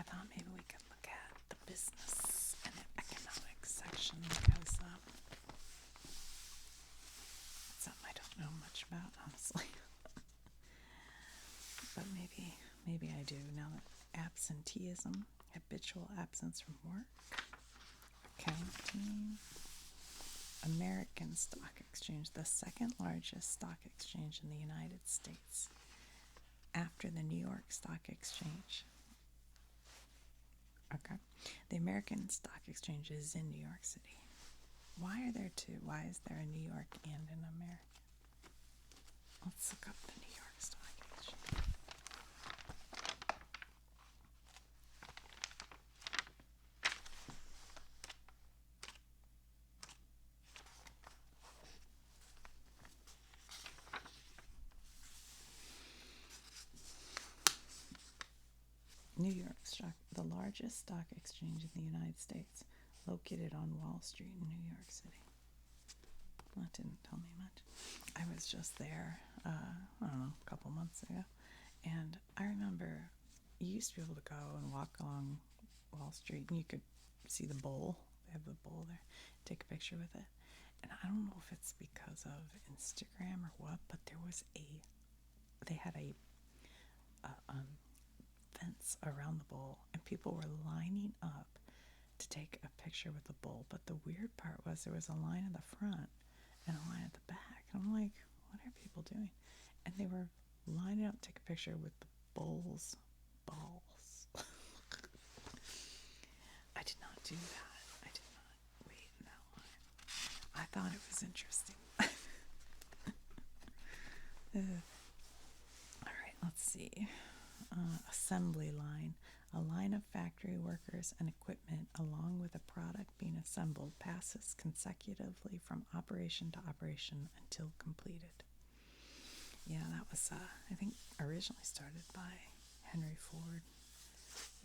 I thought maybe we could look at the business and the economic section because it's something I don't know much about, honestly. But maybe I do now that absenteeism, habitual absence from work, accounting, American Stock Exchange, the second largest stock exchange in the United States after the New York Stock Exchange. Okay. The American Stock Exchange is in New York City. Why are there two? Why is there a New York and an American? Let's look up the New York Stock Exchange. New York Stock, the largest stock exchange in the United States, located on Wall Street in New York City. That didn't tell me much. I was just there, I don't know, a couple months ago, and I remember you used to be able to go and walk along Wall Street, and you could see the bowl. They have the bowl there. Take a picture with it. And I don't know if it's because of Instagram or what, but they had a fence around the bowl, and people were lining up to take a picture with the bowl. But the weird part was there was a line in the front and a line at the back. And I'm like, what are people doing? And they were lining up to take a picture with the bowl's balls. I did not do that. I did not wait in that line. I thought it was interesting. All right, let's see. Assembly line, a line of factory workers and equipment along with a product being assembled passes consecutively from operation to operation until completed. Yeah, that was, I think, originally started by Henry Ford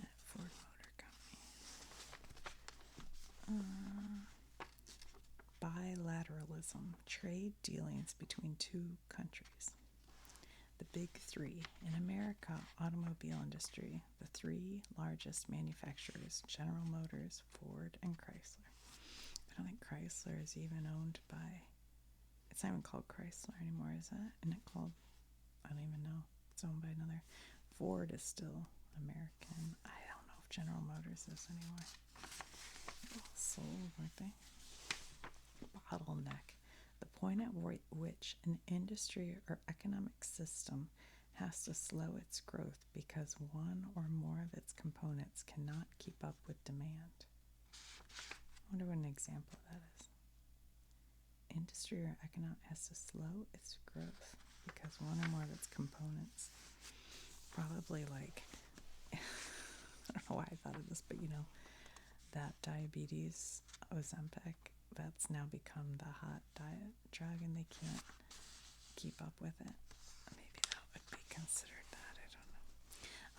at Ford Motor Company. Bilateralism, trade dealings between two countries. The big three. In America, automobile industry, the three largest manufacturers, General Motors, Ford, and Chrysler. I don't think Chrysler is even owned by, it's not even called Chrysler anymore, is it? Isn't it called, I don't even know. It's owned by another. Ford is still American. I don't know if General Motors is anymore. Sold, weren't they? Bottleneck. The point at which an industry or economic system has to slow its growth because one or more of its components cannot keep up with demand. I wonder what an example of that is. Industry or economic has to slow its growth because one or more of its components, probably like, I don't know why I thought of this, but you know, that diabetes, Ozempic, that's now become the hot diet drug and they can't keep up with it. Maybe that would be considered that, I don't know.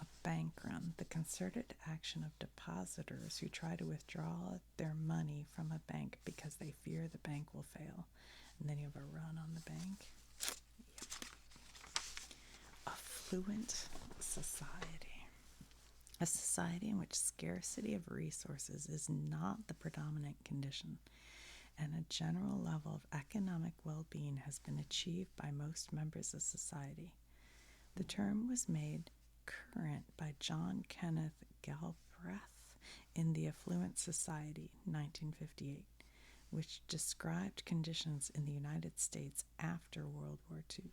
A bank run, the concerted action of depositors who try to withdraw their money from a bank because they fear the bank will fail. And then you have a run on the bank. Yep. Affluent society. A society in which scarcity of resources is not the predominant condition, and a general level of economic well-being has been achieved by most members of society. The term was made current by John Kenneth Galbraith in The Affluent Society, 1958, which described conditions in the United States after World War II.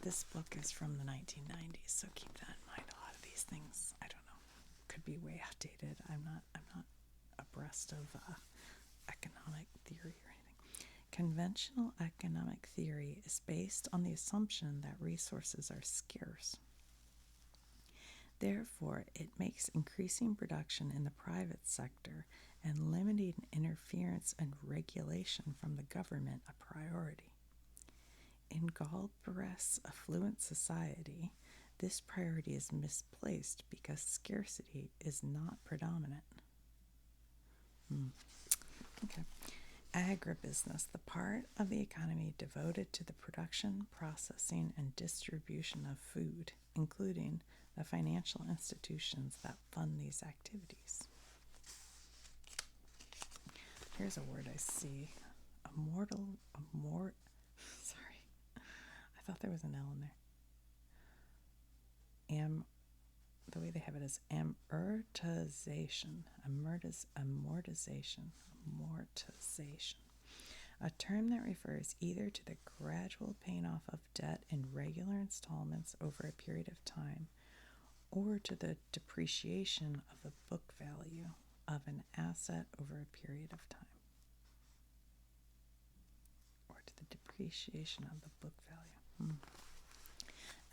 This book is from the 1990s, so keep that in mind. A lot of these things, I don't know, could be way outdated. I'm not abreast of economic theory or anything. Conventional economic theory is based on the assumption that resources are scarce. Therefore, it makes increasing production in the private sector and limiting interference and regulation from the government a priority. In Galbraith's affluent society, this priority is misplaced because scarcity is not predominant. Okay. Agribusiness, the part of the economy devoted to the production, processing, and distribution of food, including the financial institutions that fund these activities. Here's a word I see. Sorry, I thought there was an L in there. The way they have it is amortization. Amortization. A term that refers either to the gradual paying off of debt in regular installments over a period of time, or to the depreciation of the book value of an asset over a period of time. Or to the depreciation of the book value.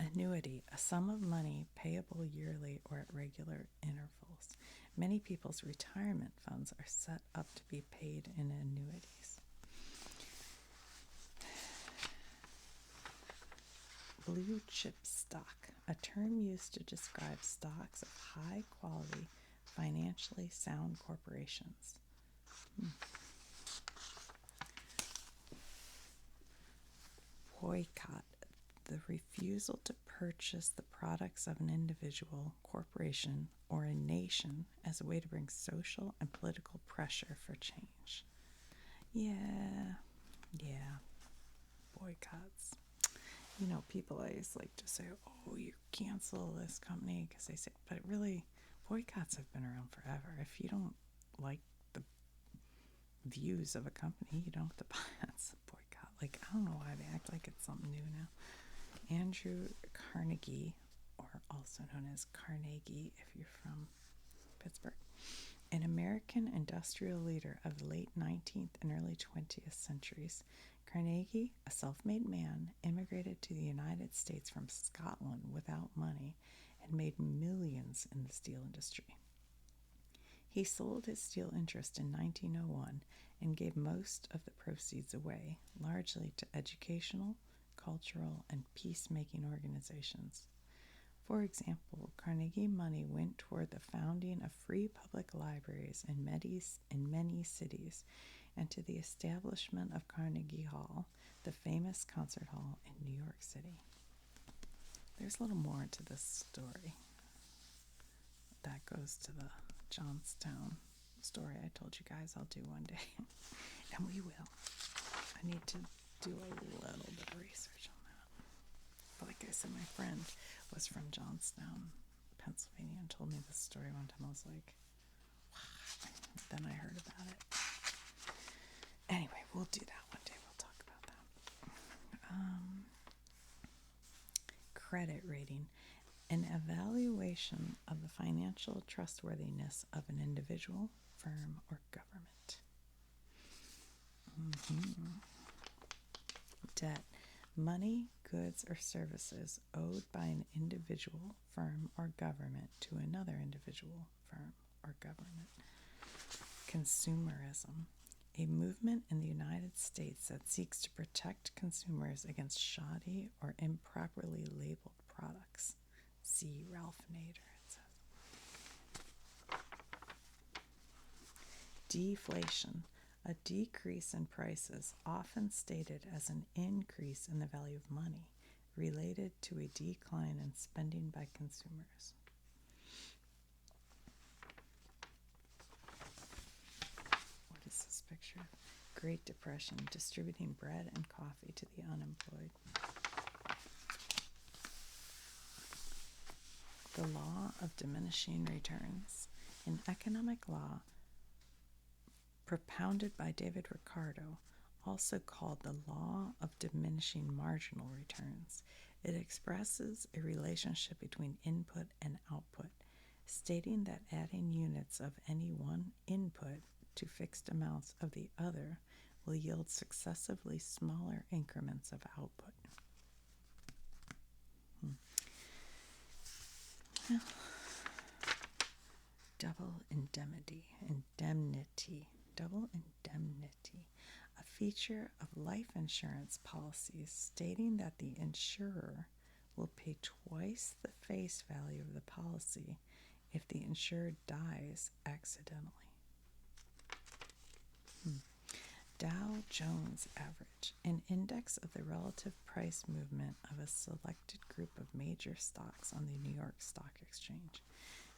Annuity, a sum of money payable yearly or at regular intervals. Many people's retirement funds are set up to be paid in annuities. Blue chip stock, a term used to describe stocks of high quality, financially sound corporations. Boycott, the refusal to purchase the products of an individual, corporation, or a nation as a way to bring social and political pressure for change. Yeah, boycotts. You know, people always like to say, oh, you cancel this company because they say, but really, boycotts have been around forever. If you don't like the views of a company, you don't have to buy it. It's a boycott. Like, I don't know why they act like it's something new now. Andrew Carnegie, or also known as Carnegie if you're from Pittsburgh, an American industrial leader of the late 19th and early 20th centuries. Carnegie, a self-made man, immigrated to the United States from Scotland without money and made millions in the steel industry. He sold his steel interest in 1901 and gave most of the proceeds away, largely to educational, cultural, and peacemaking organizations. For example, Carnegie money went toward the founding of free public libraries in many cities, and to the establishment of Carnegie Hall, the famous concert hall in New York City. There's a little more to this story. That goes to the Johnstown story I told you guys I'll do one day. And we will. I need to do a little bit of research on that. But like I said, my friend was from Johnstown, Pennsylvania, and told me this story one time. I was like, wow. Then I heard about it. Anyway, we'll do that one day. We'll talk about that. Credit rating, an evaluation of the financial trustworthiness of an individual, firm, or government. Debt, money, goods, or services owed by an individual, firm, or government to another individual, firm, or government. Consumerism, a movement in the United States that seeks to protect consumers against shoddy or improperly labeled products. See Ralph Nader, it says. Deflation, a decrease in prices, often stated as an increase in the value of money, related to a decline in spending by consumers. What is this picture? Great Depression, distributing bread and coffee to the unemployed. The law of diminishing returns, an economic law propounded by David Ricardo, also called the law of diminishing marginal returns. It expresses a relationship between input and output, stating that adding units of any one input to fixed amounts of the other will yield successively smaller increments of output. Well, double indemnity, a feature of life insurance policies stating that the insurer will pay twice the face value of the policy if the insured dies accidentally. Dow Jones Average, an index of the relative price movement of a selected group of major stocks on the New York Stock Exchange.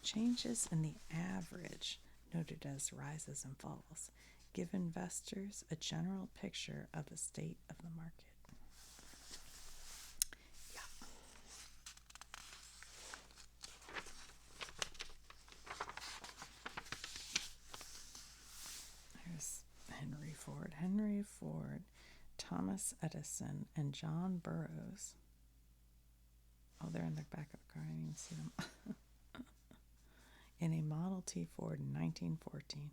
Changes in the average, noted as rises and falls, give investors a general picture of the state of the market. Yeah. There's Henry Ford. Henry Ford, Thomas Edison, and John Burroughs. Oh, they're in the back of the car. I didn't even see them. In a Model T Ford in 1914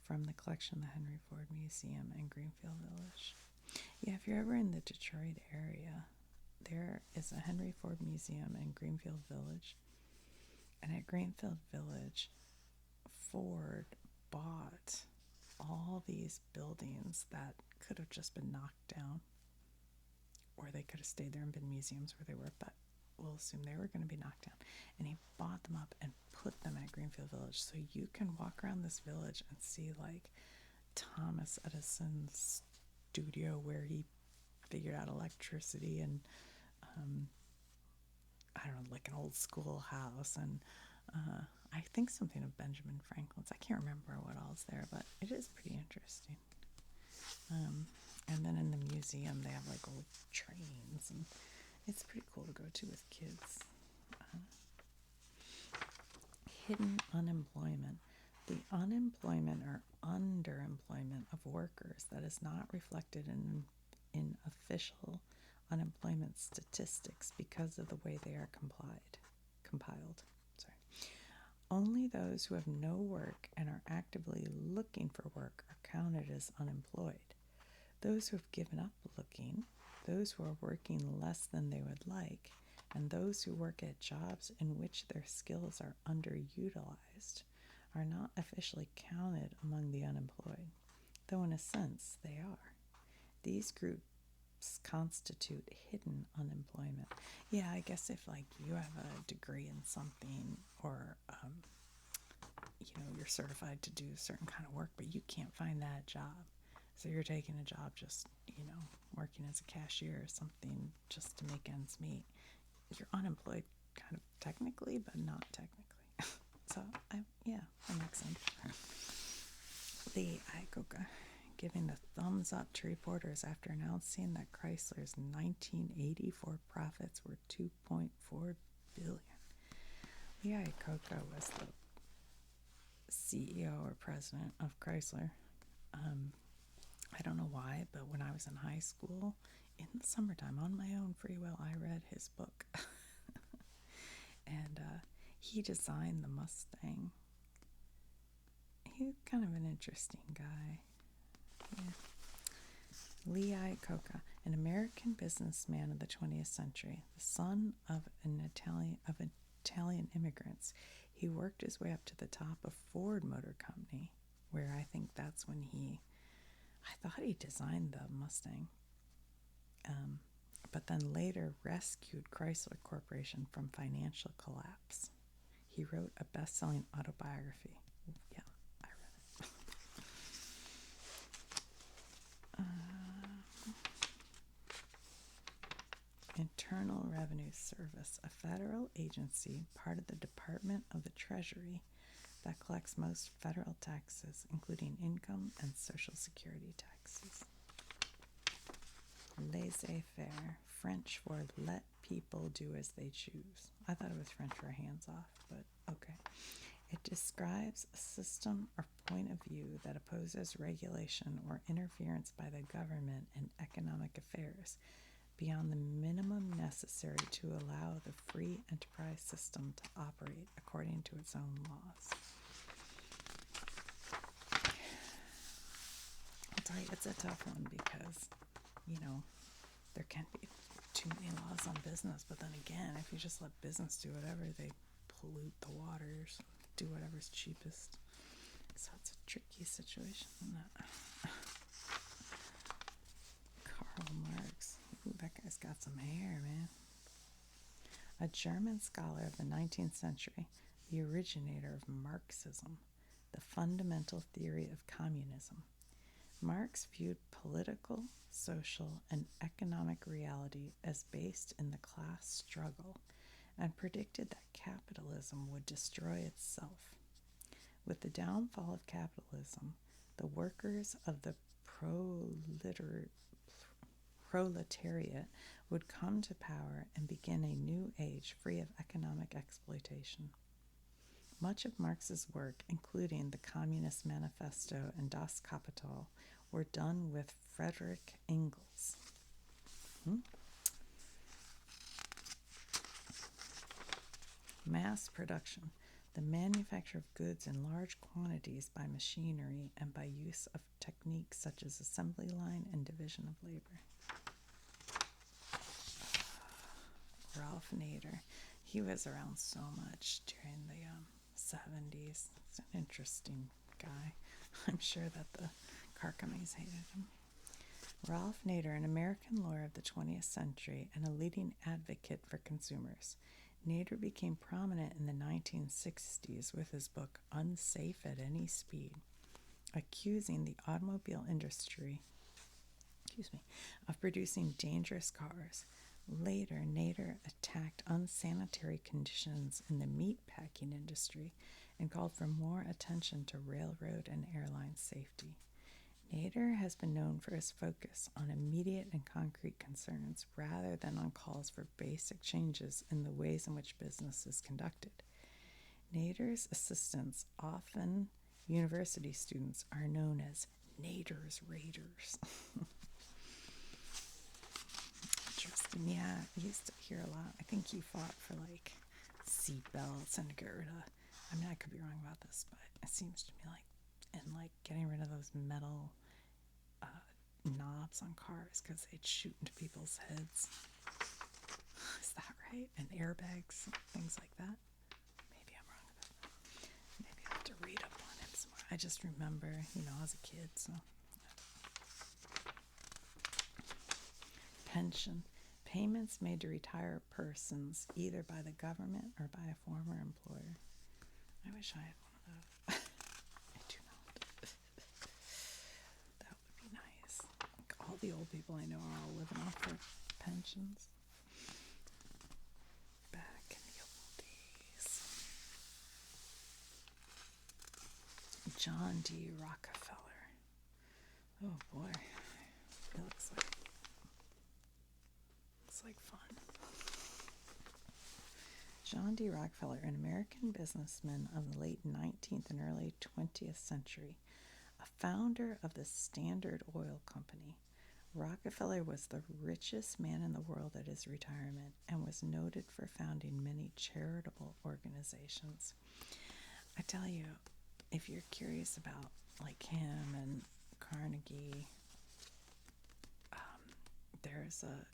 from the collection of the Henry Ford Museum in Greenfield Village. Yeah, if you're ever in the Detroit area, there is a Henry Ford Museum in Greenfield Village. And at Greenfield Village, Ford bought all these buildings that could have just been knocked down, or they could have stayed there and been museums where they were, but we'll assume they were going to be knocked down. And he bought them up and put them at Greenfield Village. So you can walk around this village and see like Thomas Edison's studio where he figured out electricity, and I don't know, like an old schoolhouse, and I think something of Benjamin Franklin's. I can't remember what all's there, but it is pretty interesting. And then in the museum, they have like old trains, and it's pretty cool to go to with kids. Hidden unemployment. The unemployment or underemployment of workers that is not reflected in official unemployment statistics because of the way they are compiled. Only those who have no work and are actively looking for work are counted as unemployed. Those who have given up looking, those who are working less than they would like, and those who work at jobs in which their skills are underutilized are not officially counted among the unemployed, though in a sense they are. These groups constitute hidden unemployment. Yeah, I guess if like you have a degree in something, or you're certified to do a certain kind of work, but you can't find that job, so you're taking a job just working as a cashier or something just to make ends meet, you're unemployed kind of technically, but not technically. So that makes sense. The Icoca giving the thumbs up to reporters after announcing that Chrysler's 1984 profits were $2.4 billion. Lee Iacocca was the CEO or president of Chrysler. I don't know why, but when I was in high school, in the summertime, on my own free will, I read his book. And he designed the Mustang. He's kind of an interesting guy. Yeah. Lee Iacocca, an American businessman of the 20th century, the son of Italian immigrants. He worked his way up to the top of Ford Motor Company, where I think that's when I thought he designed the Mustang, but then later rescued Chrysler Corporation from financial collapse. He wrote a best-selling autobiography. Yeah, I read it. Internal Revenue Service, a federal agency, part of the Department of the Treasury, that collects most federal taxes, including income and Social Security taxes. Laissez-faire, French for let people do as they choose. I thought it was French for hands off, but okay. It describes a system or point of view that opposes regulation or interference by the government in economic affairs beyond the minimum necessary to allow the free enterprise system to operate according to its own laws. I'll tell you, it's a tough one because, there can't be too many laws on business, but then again, if you just let business do whatever, they pollute the waters, do whatever's cheapest. So it's a tricky situation, isn't it? Karl Marx. Ooh, that guy's got some hair, man. A German scholar of the 19th century, the originator of Marxism, the fundamental theory of communism. Marx viewed political, social, and economic reality as based in the class struggle and predicted that capitalism would destroy itself. With the downfall of capitalism, the workers of the proletariat would come to power and begin a new age free of economic exploitation. Much of Marx's work, including the Communist Manifesto and Das Kapital, were done with Friedrich Engels. Mass production, the manufacture of goods in large quantities by machinery and by use of techniques such as assembly line and division of labor. Ralph Nader, he was around so much during the 70s. He's an interesting guy. I'm sure that the car companies hated him. Ralph Nader, an American lawyer of the 20th century and a leading advocate for consumers. Nader became prominent in the 1960s with his book Unsafe at Any Speed, accusing the automobile industry of producing dangerous cars. Later, Nader attacked unsanitary conditions in the meatpacking industry and called for more attention to railroad and airline safety. Nader has been known for his focus on immediate and concrete concerns rather than on calls for basic changes in the ways in which business is conducted. Nader's assistants, often university students, are known as Nader's Raiders. Interesting. Yeah, I used to hear a lot. I think he fought for like seat belts and to get rid of, I mean, I could be wrong about this, but it seems to me like, and like getting rid of those metal knobs on cars because they'd shoot into people's heads. Is that right? And airbags, things like that. Maybe I'm wrong about that. Maybe I have to read up on him some more. I just remember, I was a kid, so. Pension. Payments made to retired persons either by the government or by a former employer. I wish I had one of those. I do not. That would be nice. Like all the old people I know are all living off their pensions. Back in the old days. John D. Rockefeller. Oh boy. It looks like fun. John D. Rockefeller, an American businessman of the late 19th and early 20th century, a founder of the Standard Oil Company. Rockefeller was the richest man in the world at his retirement and was noted for founding many charitable organizations. I tell you, if you're curious about like him and Carnegie, there's a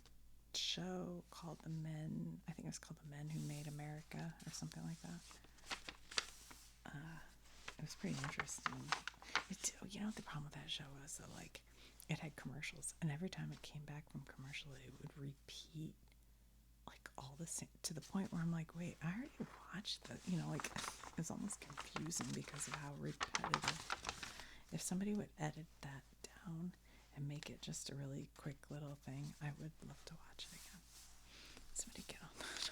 show called The Men, I think it was called The Men Who Made America or something like that. It was pretty interesting. The problem with that show was that like it had commercials, and every time it came back from commercial it would repeat like all the same, to the point where I'm like, wait, I already watched that. Like it was almost confusing because of how repetitive. If somebody would edit that down and make it just a really quick little thing, I would love to watch it again. Somebody get on that.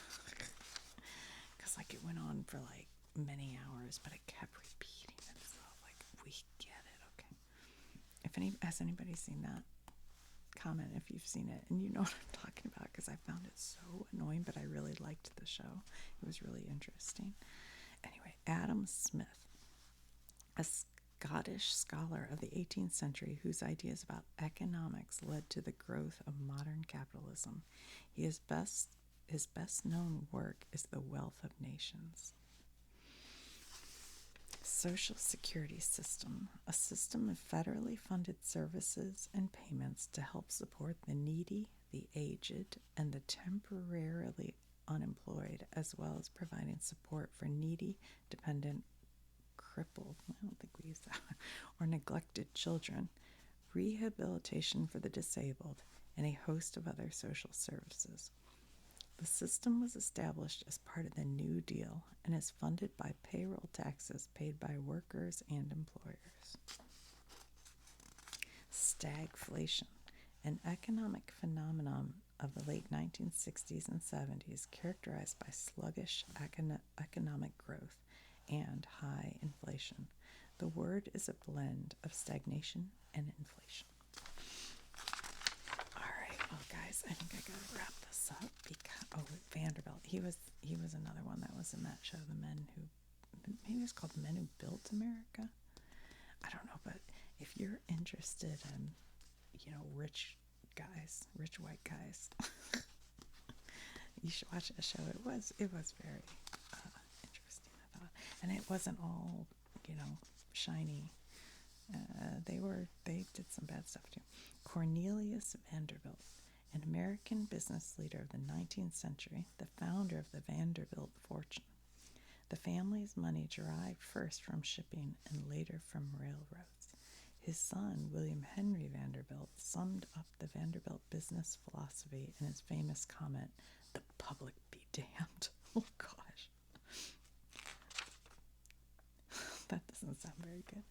Because like it went on for like many hours, but it kept repeating itself. Like, we get it, okay? Has anybody seen that? Comment if you've seen it and you know what I'm talking about, because I found it so annoying, but I really liked the show. It was really interesting. Anyway, Adam Smith, a Scottish scholar of the 18th century whose ideas about economics led to the growth of modern capitalism. His best known work is The Wealth of Nations. Social security system, a system of federally funded services and payments to help support the needy, the aged, and the temporarily unemployed, as well as providing support for needy, dependent, crippled, I don't think we use that, or neglected children, rehabilitation for the disabled, and a host of other social services. The system was established as part of the New Deal and is funded by payroll taxes paid by workers and employers. stagflation, an economic phenomenon of the late 1960s and 70s characterized by sluggish economic growth and high inflation. The word is a blend of stagnation and inflation. All right, well, guys, I think I gotta wrap this up because Vanderbilt. He was another one that was in that show, The Men Who, maybe it's called Men Who Built America. I don't know, but if you're interested in, rich white guys, you should watch that show. It was very interesting, I thought, and it wasn't all shiny. They did some bad stuff too. Cornelius Vanderbilt, an American business leader of the 19th century, the founder of the Vanderbilt fortune. The family's money derived first from shipping and later from railroads. His son, William Henry Vanderbilt, summed up the Vanderbilt business philosophy in his famous comment, "The public be damned." Oh, gosh. That doesn't sound very good.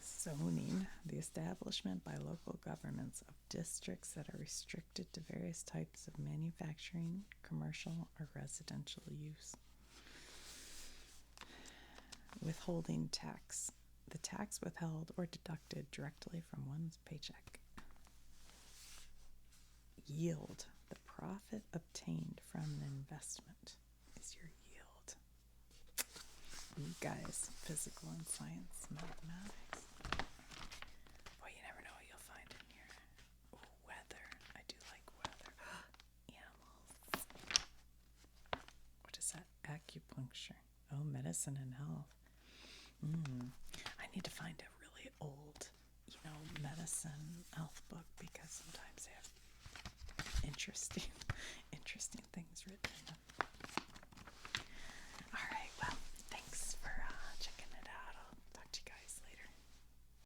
Zoning, the establishment by local governments of districts that are restricted to various types of manufacturing, commercial, or residential use. Withholding tax, the tax withheld or deducted directly from one's paycheck. Yield, the profit obtained from an investment, is your yield. You guys, physical and science, mathematics. Boy, you never know what you'll find in here. Ooh, weather. I do like weather. Animals. What is that? Acupuncture. Oh, medicine and health. I need to find a really old, medicine health book because sometimes they have interesting